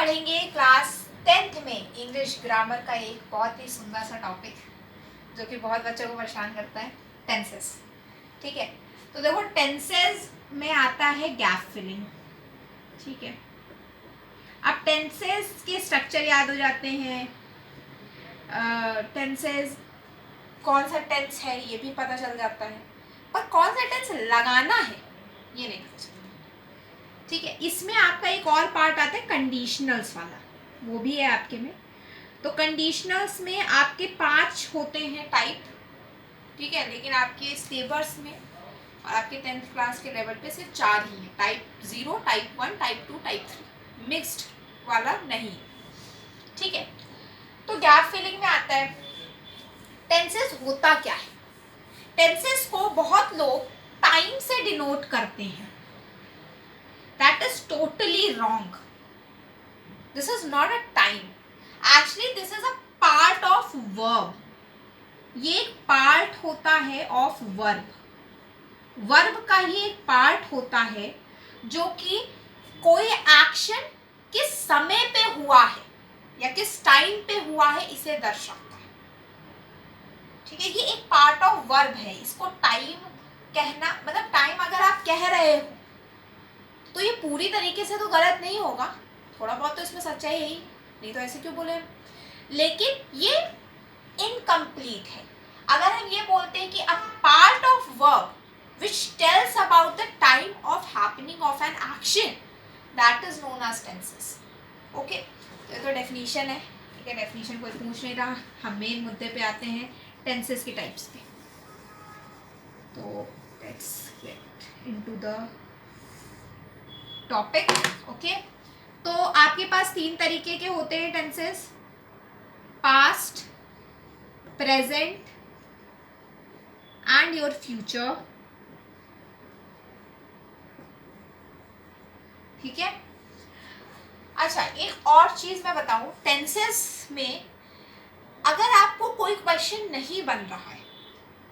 पढ़ेंगे class 10th में English grammar का एक बहुत ही सुंदर सा टॉपिक जो कि बहुत बच्चों को परेशान करता है, टेंसेस। ठीक है, तो देखो टेंसेस में आता है गैप फिलिंग। ठीक है, अब टेंसेस के स्ट्रक्चर याद हो जाते हैं, टेंसेस कौन सा टेंस है ये भी पता चल जाता है, पर कौन सा टेंस लगाना है ये नहीं पता चलता। ठीक है, इसमें आपका एक और पार्ट आता है कंडीशनल्स वाला, वो भी है आपके में। तो कंडीशनल्स में आपके 5 होते हैं टाइप। ठीक है, लेकिन आपके सिलेबस में और आपके 10th क्लास के लेवल पे सिर्फ 4 ही है, type 0, type 1, type 2, type 3, mixed वाला नहीं। ठीक है, तो गैप फिलिंग में आता है टेंसेस होता क्या है। टेंसेस को बहुत लोग टाइम से डिनोट करते हैं, that is totally wrong. This is not a time, actually this is a part of verb. ये एक पार्ट होता है ऑफ वर्ब, वर्ब का ही एक पार्ट होता है जो कि कोई एक्शन किस समय पे हुआ है या किस टाइम पे हुआ है इसे दर्शाता है। ठीक है, ये एक पार्ट ऑफ वर्ब है। इसको टाइम कहना मतलब टाइम अगर आप कह रहे हो तो ये पूरी तरीके से तो गलत नहीं होगा, थोड़ा बहुत तो इसमें सच्चाई है ही, नहीं तो ऐसे क्यों बोले। लेकिन ये इनकम्प्लीट है। अगर हम ये बोलते हैं कि a part of verb which tells about the time of happening of an action, that is known as tenses. Okay, तो ये तो डेफिनेशन है। ठीक है, डेफिनेशन कोई पूछ नहीं रहा, हम मेन मुद्दे पे आते हैं टेंसेस के टाइप्स पे। तो let's get into the topic. Okay, तो आपके पास 3 तरीके के होते हैं tenses, past, present and your future. ठीक है, अच्छा एक और चीज मैं बताऊं, टेंसेस में अगर आपको कोई क्वेश्चन नहीं बन रहा है,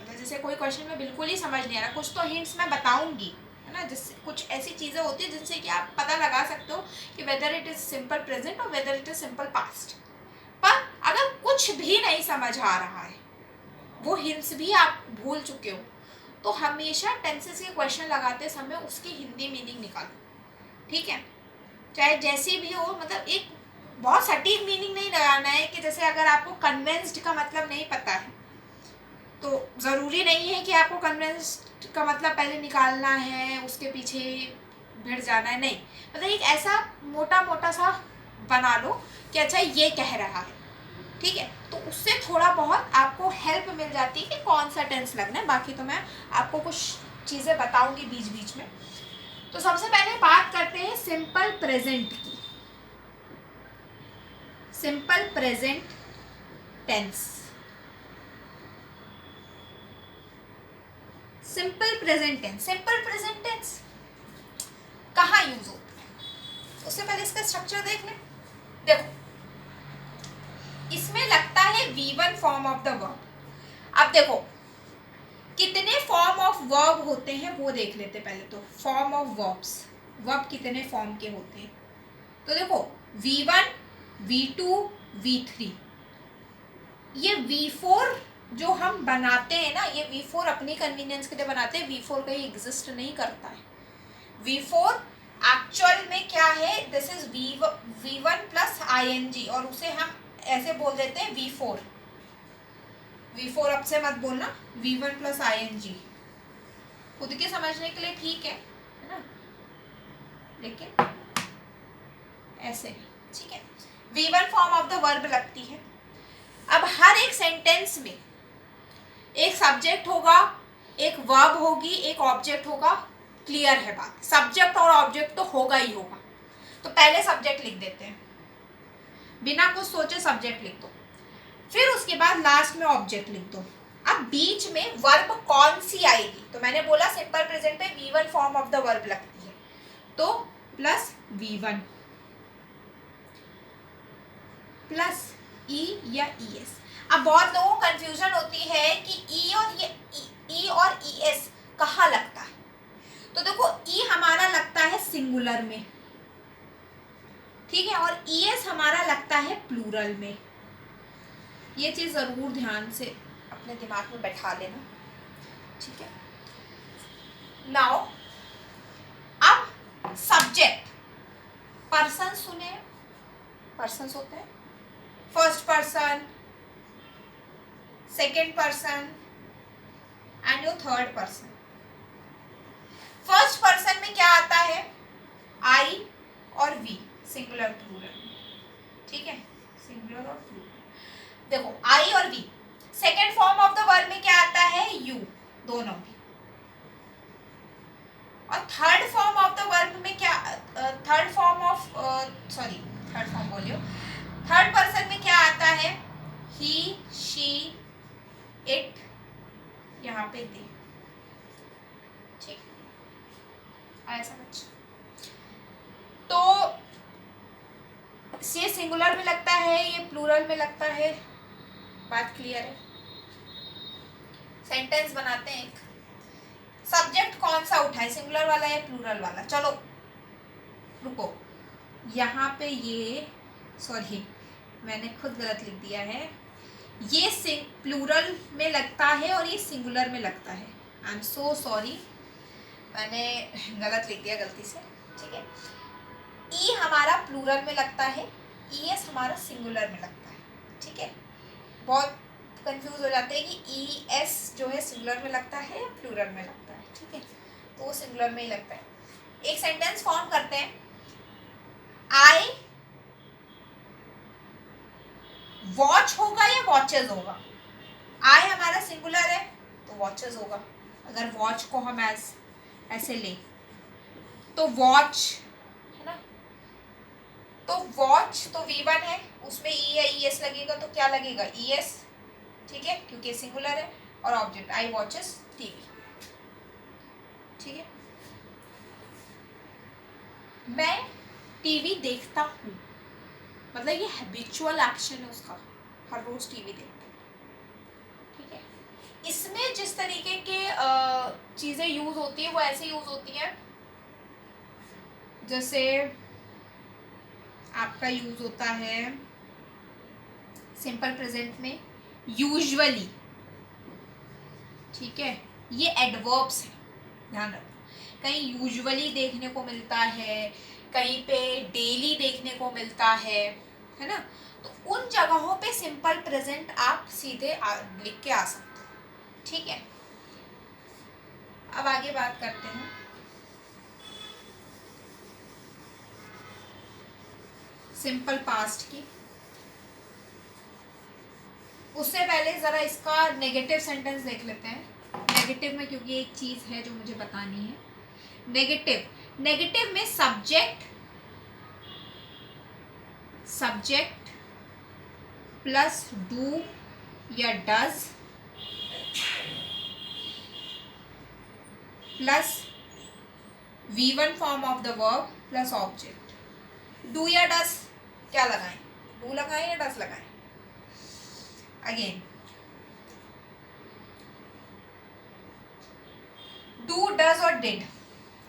मतलब जैसे कोई क्वेश्चन में बिल्कुल ही समझ नहीं आ रहा, कुछ तो हिंट्स मैं बताऊंगी, है ना, जिससे कुछ ऐसी चीजें होती है जिनसे कि आप पता लगा सकते हो कि whether it is simple present और whether it is simple past. पर अगर कुछ भी नहीं समझ आ रहा है, वो हिंट्स भी आप भूल चुके हो, तो हमेशा टेंसेस के क्वेश्चन लगाते समय उसकी हिंदी मीनिंग निकालो। ठीक है, चाहे जैसी भी हो, मतलब एक बहुत सटीक मीनिंग नहीं लगाना है कि जैसे अगर आपको कन्विंस्ड का मतलब नहीं पता है तो ज़रूरी नहीं है कि आपको कन्विंस्ड का मतलब पहले निकालना है, उसके पीछे भिड़ जाना है, नहीं, मतलब एक ऐसा मोटा मोटा सा बना लो कि अच्छा ये कह रहा है। ठीक है, तो उससे थोड़ा बहुत आपको हेल्प मिल जाती है कि कौन सा टेंस लगना है। बाकी तो मैं आपको कुछ चीज़ें बताऊंगी बीच बीच में। तो सबसे पहले बात करते हैं सिंपल प्रेजेंट की। Simple present tense, simple present tense, simple present tense कहाँ यूज होता है, उससे पहले इसका स्ट्रक्चर देख लें। देखो इसमें लगता है V1 form of the verb. अब देखो कितने फॉर्म ऑफ वर्ब होते हैं वो देख लेते पहले। तो फॉर्म ऑफ वर्ब्स, वर्ब कितने फॉर्म के होते हैं, तो देखो V1, V2, V3। ये V4 जो हम बनाते हैं ना, ये V4 अपनी कन्वीनियंस के लिए बनाते हैं, V4 कहीं एग्जिस्ट नहीं करता है। V4 एक्चुअल में क्या है, this is V1 plus ING, और उसे हम ऐसे बोल देते हैं V4। V4 अब से मत बोलना, V1 प्लस ING खुद के समझने के लिए ठीक है ना, लेकिन ऐसे नहीं। ठीक है, V1 form of the verb लगती है। अब हर एक सेंटेंस में एक सब्जेक्ट होगा, एक वर्ब होगी, एक ऑब्जेक्ट होगा। क्लियर है बात, सब्जेक्ट और ऑब्जेक्ट तो होगा ही होगा। तो पहले सब्जेक्ट लिख देते हैं, बिना कुछ सोचे सब्जेक्ट लिख दो, फिर उसके बाद लास्ट में ऑब्जेक्ट लिख दो। अब बीच में वर्ब कौन सी आएगी, तो मैंने बोला सिंपल प्रेजेंट पे V1 form of the verb लगती है, तो प्लस V1 प्लस E या ES। अब बहुत लोगों को कंफ्यूजन होती है कि E और ES कहाँ लगता है। तो देखो E हमारा लगता है सिंगुलर में, ठीक है, और ईएस हमारा लगता है प्लूरल में। ये चीज जरूर ध्यान से अपने दिमाग में बैठा लेना, ठीक है। नाउ अब सब्जेक्ट, पर्सन सुने, पर्सन होते हैं first person, second person and your third person. First person में क्या आता है, आई और वी, सिंगुलर प्लूरल, ठीक है, सिंगुलर और प्लूरल। देखो आई और we. Second form of the verb में क्या आता है, यू, दोनों भी। और third form of the verb में क्या, थर्ड फॉर्म बोलियो, थर्ड पर्सन में क्या आता है, ही, शी, इट, यहाँ पे दे, ठीक, आया समझ। तो ये सिंगुलर में लगता है, ये प्लूरल में लगता है, बात क्लियर है। सेंटेंस बनाते हैं एक। सब्जेक्ट कौन सा उठाए, सिंगुलर वाला या प्लूरल वाला? चलो रुको, यहाँ पे ये सॉरी मैंने खुद गलत लिख दिया है, ये प्लूरल में लगता है और ये सिंगुलर में लगता है। आई एम सो सॉरी, मैंने गलत लिख दिया गलती से, ठीक है। ई हमारा प्लूरल में लगता है, ई एस हमारा सिंगुलर में लगता है, ठीक है। बहुत कंफ्यूज हो जाते हैं कि ई एस जो है सिंगुलर में लगता है या प्लूरल में लगता है, ठीक है, तो वो सिंगुलर में ही लगता है। एक सेंटेंस फॉर्म करते हैं, आई वॉच होगा या वॉचेस होगा? आई हमारा सिंगुलर है तो वॉचेस होगा, अगर वॉच को हम ऐसे ले तो वॉच है ना, तो वॉच तो V1 है, उसमें ई या ई एस लगेगा तो क्या लगेगा, ई एस, ठीक है, क्योंकि सिंगुलर है। और ऑब्जेक्ट आई वॉचेस टीवी, ठीक है। मैं टीवी देखता हूँ, मतलब ये हैबिचुअल एक्शन है उसका, हर रोज टीवी देखता है, ठीक है। इसमें जिस तरीके के चीजें यूज होती है वो ऐसे यूज होती है, जैसे आपका यूज होता है सिंपल प्रेजेंट में यूजुअली, ठीक है, ये एडवर्ब्स है, ध्यान रखो। कहीं यूजुअली देखने को मिलता है, कहीं पे डेली देखने को मिलता है ना, तो उन जगहों पे सिंपल प्रेजेंट आप सीधे लिख के आ सकते हो, ठीक है। अब आगे बात करते हैं सिंपल पास्ट की। उससे पहले जरा इसका नेगेटिव सेंटेंस देख लेते हैं। नेगेटिव में क्योंकि एक चीज है जो मुझे बतानी है। नेगेटिव में सब्जेक्ट प्लस डू या does plus V1 form of the verb plus object. Do या डज क्या लगाएं, डू लगाएं या डज लगाएं? अगेन डू, डज और डिड,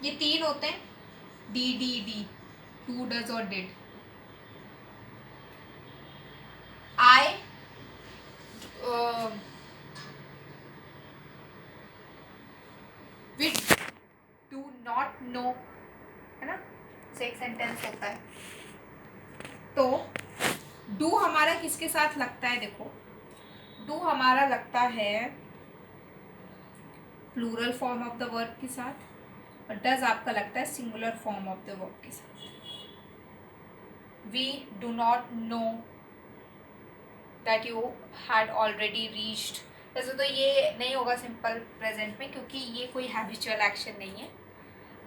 ये तीन होते हैं, D D D, do, does और did. I we do not know, है ना, से एक सेंटेंस होता है। तो डू हमारा किसके साथ लगता है, देखो डू हमारा लगता है plural form of the verb के साथ, और डज आपका लगता है singular form of the verb के साथ। We do not know that you had already reached, वैसे तो ये नहीं होगा सिंपल प्रेजेंट में क्योंकि ये कोई हैबिचुअल एक्शन नहीं है,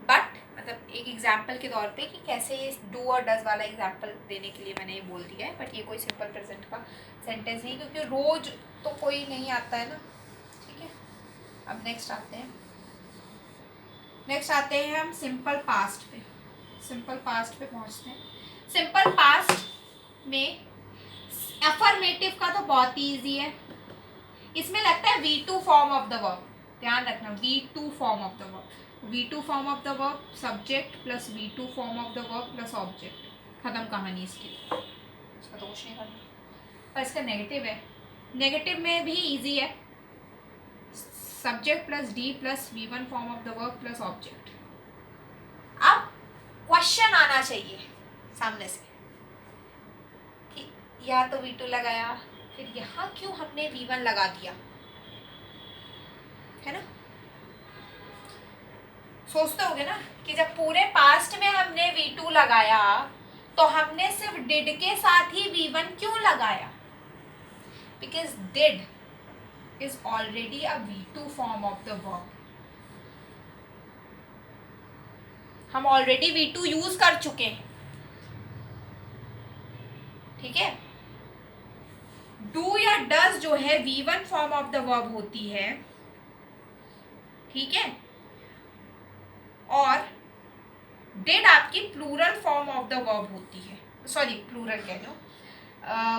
बट मतलब एक एग्जाम्पल के तौर पे कि कैसे ये डू और डज वाला एग्जाम्पल देने के लिए मैंने ये बोल दिया है, बट ये कोई सिंपल प्रेजेंट का सेंटेंस नहीं क्योंकि रोज तो कोई नहीं आता है ना, ठीक है। अब नेक्स्ट आते हैं हम सिंपल पास्ट पे। सिंपल पास्ट पे पहुंचते हैं। सिंपल पास्ट में अफर्मेटिव का तो बहुत ही ईजी है, इसमें लगता है V2 form of the verb, ध्यान रखना V2 form of the verb, V2 form of the verb subject plus V2 form of the verb plus object, ख़त्म कहानी इसकी, इसका तो कुछ नहीं करना। पर इसका नेगेटिव है, नेगेटिव में भी इजी है, subject plus D plus V1 form of the verb plus object. अब क्वेश्चन आना चाहिए सामने से कि या तो V2 लगाया, फिर यहाँ क्यों हमने V1 लगा दिया, है ना। सोचते होगे ना कि जब पूरे पास्ट में हमने V2 लगाया तो हमने सिर्फ डिड के साथ ही V1 क्यों लगाया, because did is already a V2 form of the verb. हम ऑलरेडी V2 यूज कर चुके हैं, ठीक है। डू या डज जो है V1 form of the verb होती है, ठीक है, और डिड आपकी plural form of the verb होती है, सॉरी प्लूरल कह लो,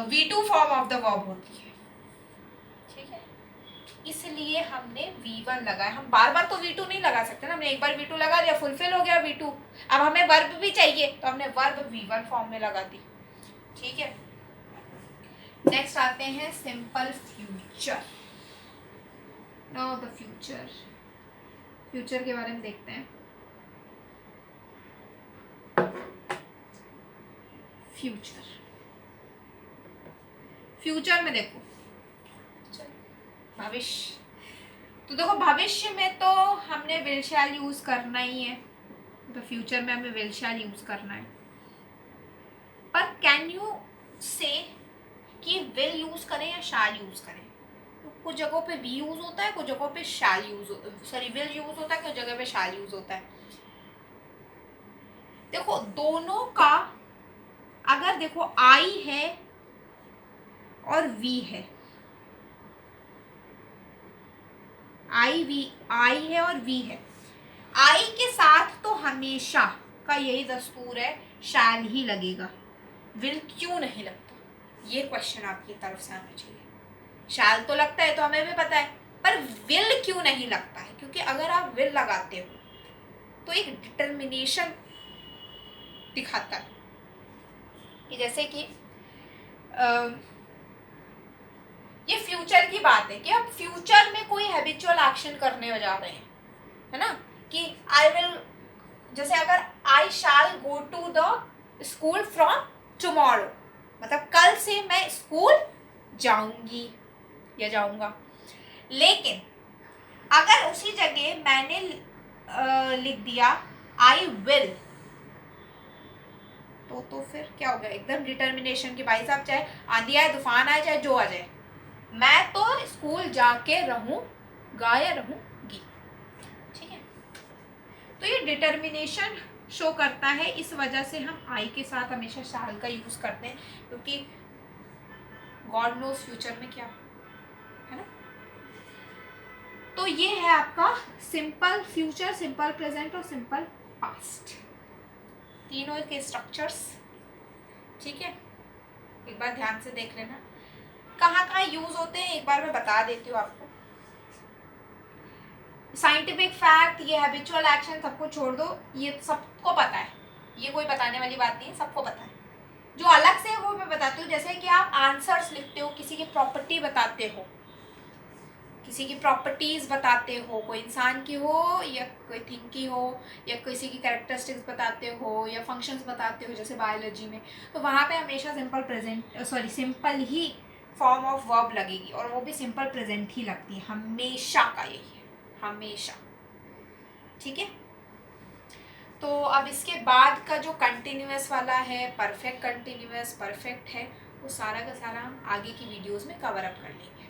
V2 form of the verb होती है, ठीक है। इसलिए हमने V1 लगाया। हम बार बार तो V2 नहीं लगा सकते ना, हमने एक बार V2 लगा दिया, फुलफिल हो गया V2। अब हमें वर्ब भी चाहिए तो हमने वर्ब V1 फॉर्म में लगा दी, ठीक है। नेक्स्ट आते हैं simple future. Now the future, future के बारे में देखते हैं। फ्यूचर, फ्यूचर में देखो भविष्य, तो देखो भविष्य में तो हमने विल शैल यूज करना ही है, तो फ्यूचर में हमें विल शैल यूज करना है। पर कैन यू से कि विल यूज करें या शैल यूज करें, तो कुछ जगहों पे वी यूज होता है, कुछ जगहों पे shall use, sorry will use होता है, कुछ जगह पे शैल यूज होता है। देखो दोनों का, अगर देखो आई है और वी है, आई है और वी है, आई के साथ तो हमेशा का यही दस्तूर है शैल ही लगेगा, विल क्यों नहीं लगता, ये क्वेश्चन आपकी तरफ से आना चाहिए। शैल तो लगता है तो हमें भी पता है, पर विल क्यों नहीं लगता है, क्योंकि अगर आप विल लगाते हो तो एक डिटर्मिनेशन दिखाता है कि जैसे कि ये फ्यूचर की बात है कि आप फ्यूचर में कोई हैबिचुअल एक्शन करने जा रहे हैं, है ना, कि आई विल, जैसे अगर I shall go to the school from tomorrow, मतलब कल से मैं स्कूल जाऊंगी या जाऊंगा। लेकिन अगर उसी जगह मैंने लिख दिया आई विल, तो फिर क्या हो गया, एकदम डिटर्मिनेशन की, भाई साहब चाहे आंधी आए तूफान आए चाहे जो आ जाए, मैं तो स्कूल जाके रहूंगा या रहूंगी, ठीक है। तो ये डिटर्मिनेशन शो करता है, इस वजह से हम आई के साथ हमेशा शैल का यूज करते हैं, क्योंकि गॉड नोज फ्यूचर में क्या है ना। तो ये है आपका सिंपल फ्यूचर, सिंपल प्रेजेंट और सिंपल पास्ट, तीनों के स्ट्रक्चर्स, ठीक है। एक बार ध्यान से देख लेना कहाँ कहाँ यूज होते हैं, एक बार मैं बता देती हूँ आपको। साइंटिफिक फैक्ट, ये हैबिचुअल एक्शन सबको छोड़ दो, ये सबको पता है, ये कोई बताने वाली बात नहीं है, सबको पता है। जो अलग से है वो मैं बताती हूँ, जैसे कि आप आंसर्स लिखते हो, किसी की प्रॉपर्टी बताते हो, किसी की प्रॉपर्टीज बताते हो, कोई इंसान की हो या कोई थिंग की हो, या किसी की कैरेक्टरिस्टिक्स बताते हो या फंक्शंस बताते हो, जैसे बायोलॉजी में, तो वहाँ पे हमेशा simple present, sorry simple he form of verb लगेगी, और वो भी सिंपल प्रेजेंट ही लगती है, हमेशा का यही है, हमेशा, ठीक है। तो अब इसके बाद का जो कंटिन्यूअस वाला है, परफेक्ट कंटिन्यूअस, परफेक्ट है, वो सारा का सारा हम आगे की वीडियोस में कवर अप कर लेंगे।